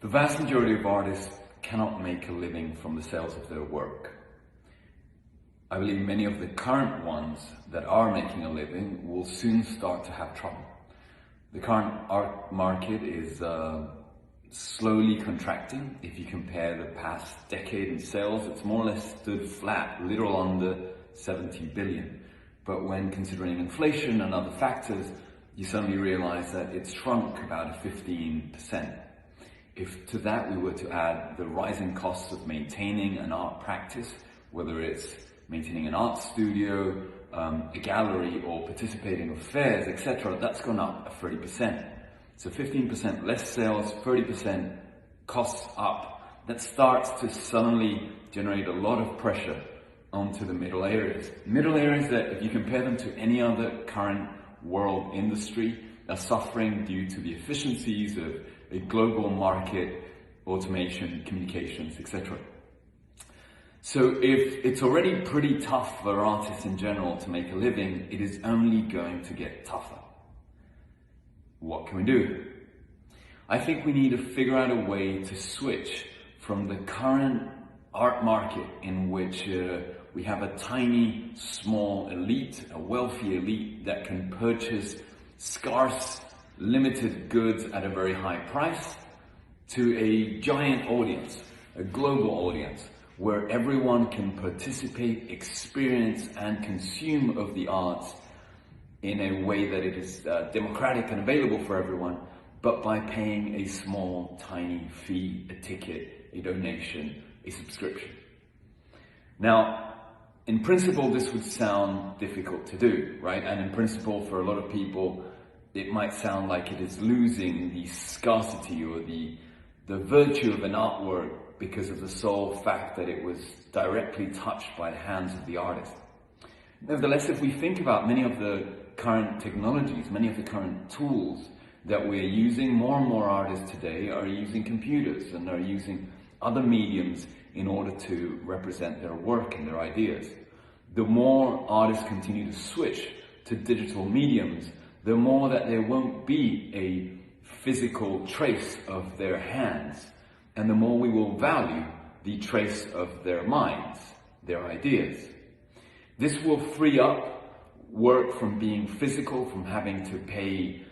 The vast majority of artists cannot make a living from the sales of their work. I believe many of the current ones that are making a living will soon start to have trouble. The current art market is slowly contracting. If you compare the past decade in sales, it's more or less stood flat, little under 70 billion. But when considering inflation and other factors, you suddenly realize that it's shrunk about 15%. If to that we were to add the rising costs of maintaining an art practice, whether it's maintaining an art studio, a gallery, or participating in fairs, etc., that's gone up 30%. So 15% less sales, 30% costs up. That starts to suddenly generate a lot of pressure onto the middle areas. Middle areas that, if you compare them to any other current world industry, are suffering due to the efficiencies of a global market, automation, communications, etc. So if it's already pretty tough for artists in general to make a living, it is only going to get tougher. What can we do? I think we need to figure out a way to switch from the current art market in which we have a tiny, small elite, a wealthy elite that can purchase scarce, limited goods at a very high price, to a giant audience, a global audience, where everyone can participate, experience, and consume of the arts in a way that it is democratic and available for everyone, but by paying a small, tiny fee, a ticket, a donation, a subscription. Now, in principle, this would sound difficult to do, right? And in principle, for a lot of people, it might sound like it is losing the scarcity or the virtue of an artwork because of the sole fact that it was directly touched by the hands of the artist. Nevertheless, if we think about many of the current technologies, many of the current tools that we're using, more and more artists today are using computers and are using other mediums in order to represent their work and their ideas. The more artists continue to switch to digital mediums, the more that there won't be a physical trace of their hands, and the more we will value the trace of their minds, their ideas. This will free up work from being physical, from having to pay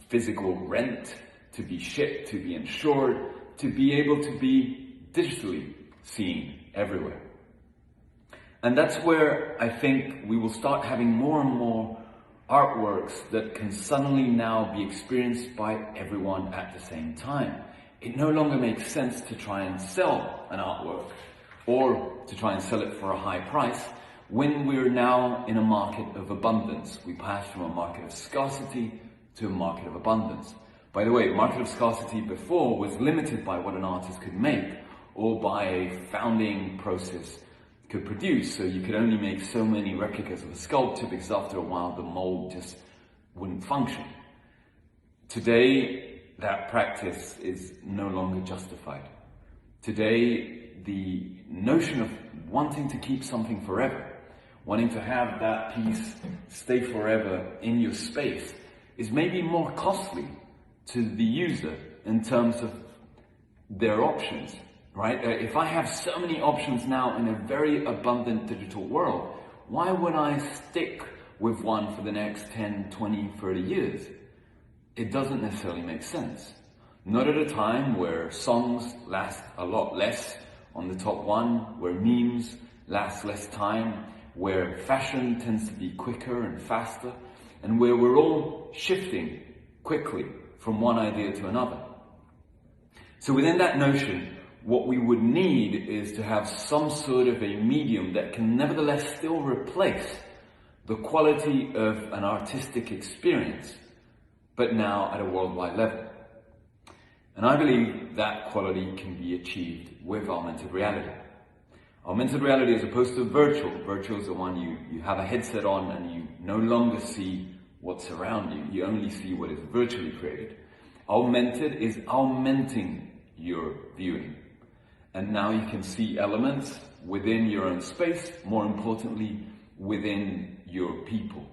physical rent, to be shipped, to be insured, to be able to be digitally seen everywhere. And that's where I think we will start having more and more artworks that can suddenly now be experienced by everyone at the same time. It no longer makes sense to try and sell an artwork or to try and sell it for a high price when we're now in a market of abundance. We pass from a market of scarcity to a market of abundance. By the way, the market of scarcity before was limited by what an artist could make or by a founding process could produce. So you could only make so many replicas of a sculpture because after a while the mold just wouldn't function. Today, that practice is no longer justified. Today, the notion of wanting to keep something forever, wanting to have that piece stay forever in your space, is maybe more costly to the user in terms of their options, right? If I have so many options now in a very abundant digital world, why would I stick with one for the next 10, 20, 30 years? It doesn't necessarily make sense. Not at a time where songs last a lot less on the top one, where memes last less time, where fashion tends to be quicker and faster, and where we're all shifting quickly from one idea to another. So within that notion, what we would need is to have some sort of a medium that can nevertheless still replace the quality of an artistic experience, but now at a worldwide level. And I believe that quality can be achieved with augmented reality. Augmented reality as opposed to virtual. Virtual is the one you have a headset on and you no longer see what's around you. You only see what is virtually created. Augmented is augmenting your viewing. And now you can see elements within your own space, more importantly, within your people.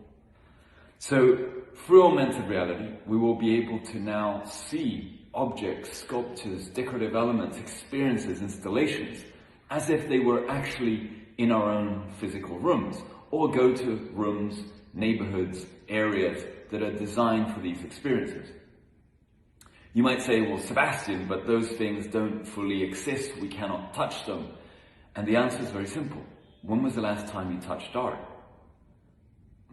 So through augmented reality, we will be able to now see objects, sculptures, decorative elements, experiences, installations, as if they were actually in our own physical rooms, or go to rooms, neighborhoods, areas that are designed for these experiences. You might say, well, Sebastian, but those things don't fully exist, we cannot touch them. And the answer is very simple. When was the last time you touched art?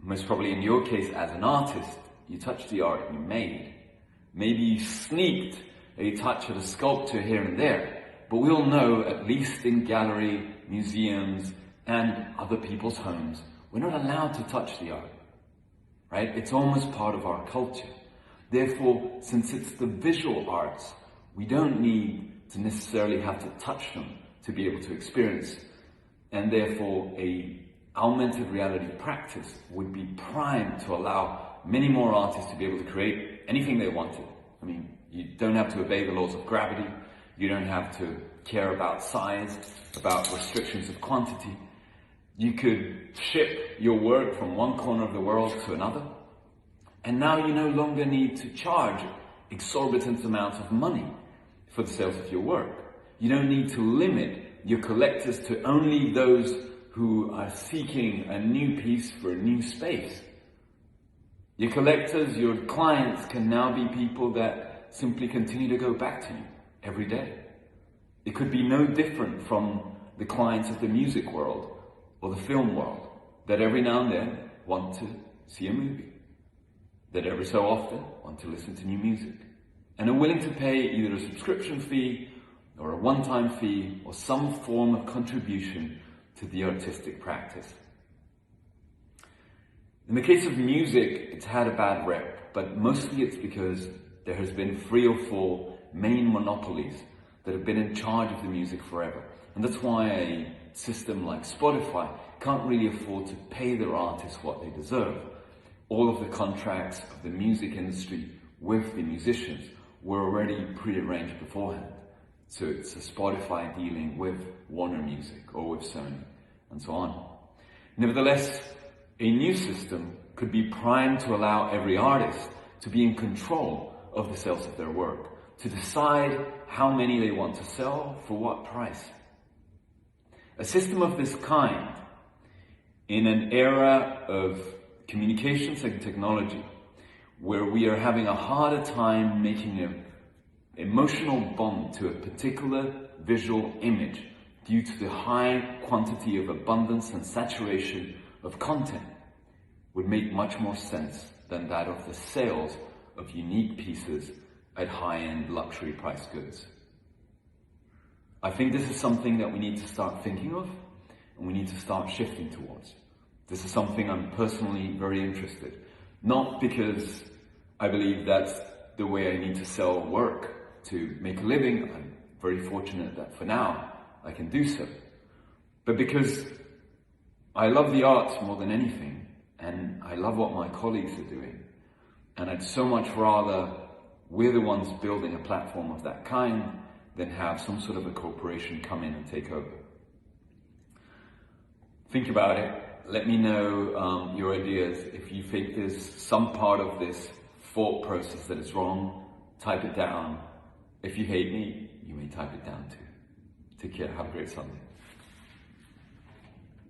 Most probably in your case as an artist, you touched the art you made. Maybe you sneaked a touch of a sculpture here and there, but we all know, at least in gallery, museums, and other people's homes, we're not allowed to touch the art, right? It's almost part of our culture. Therefore, since it's the visual arts, we don't need to necessarily have to touch them to be able to experience. And therefore, a augmented reality practice would be primed to allow many more artists to be able to create anything they wanted. I mean, you don't have to obey the laws of gravity. You don't have to care about size, about restrictions of quantity. You could ship your work from one corner of the world to another. And now you no longer need to charge exorbitant amounts of money for the sales of your work. You don't need to limit your collectors to only those who are seeking a new piece for a new space. Your collectors, your clients can now be people that simply continue to go back to you every day. It could be no different from the clients of the music world or the film world that every now and then want to see a movie, that every so often want to listen to new music, and are willing to pay either a subscription fee or a one-time fee or some form of contribution to the artistic practice. In the case of music, it's had a bad rep, but mostly it's because there has been 3 or 4 main monopolies that have been in charge of the music forever. And that's why a system like Spotify can't really afford to pay their artists what they deserve. All of the contracts of the music industry with the musicians were already pre-arranged beforehand. So it's a Spotify dealing with Warner Music or with Sony and so on. Nevertheless, a new system could be primed to allow every artist to be in control of the sales of their work, to decide how many they want to sell for what price. A system of this kind, in an era of communications and technology, where we are having a harder time making an emotional bond to a particular visual image due to the high quantity of abundance and saturation of content, would make much more sense than that of the sales of unique pieces at high-end luxury price goods. I think this is something that we need to start thinking of, and we need to start shifting towards. This is something I'm personally very interested. Not because I believe that's the way I need to sell work to make a living. I'm very fortunate that for now I can do so. But because I love the arts more than anything, and I love what my colleagues are doing. And I'd so much rather we're the ones building a platform of that kind than have some sort of a corporation come in and take over. Think about it. Let me know your ideas. If you think there's some part of this thought process that is wrong, type it down. If you hate me, you may type it down too. Take care. Have a great Sunday.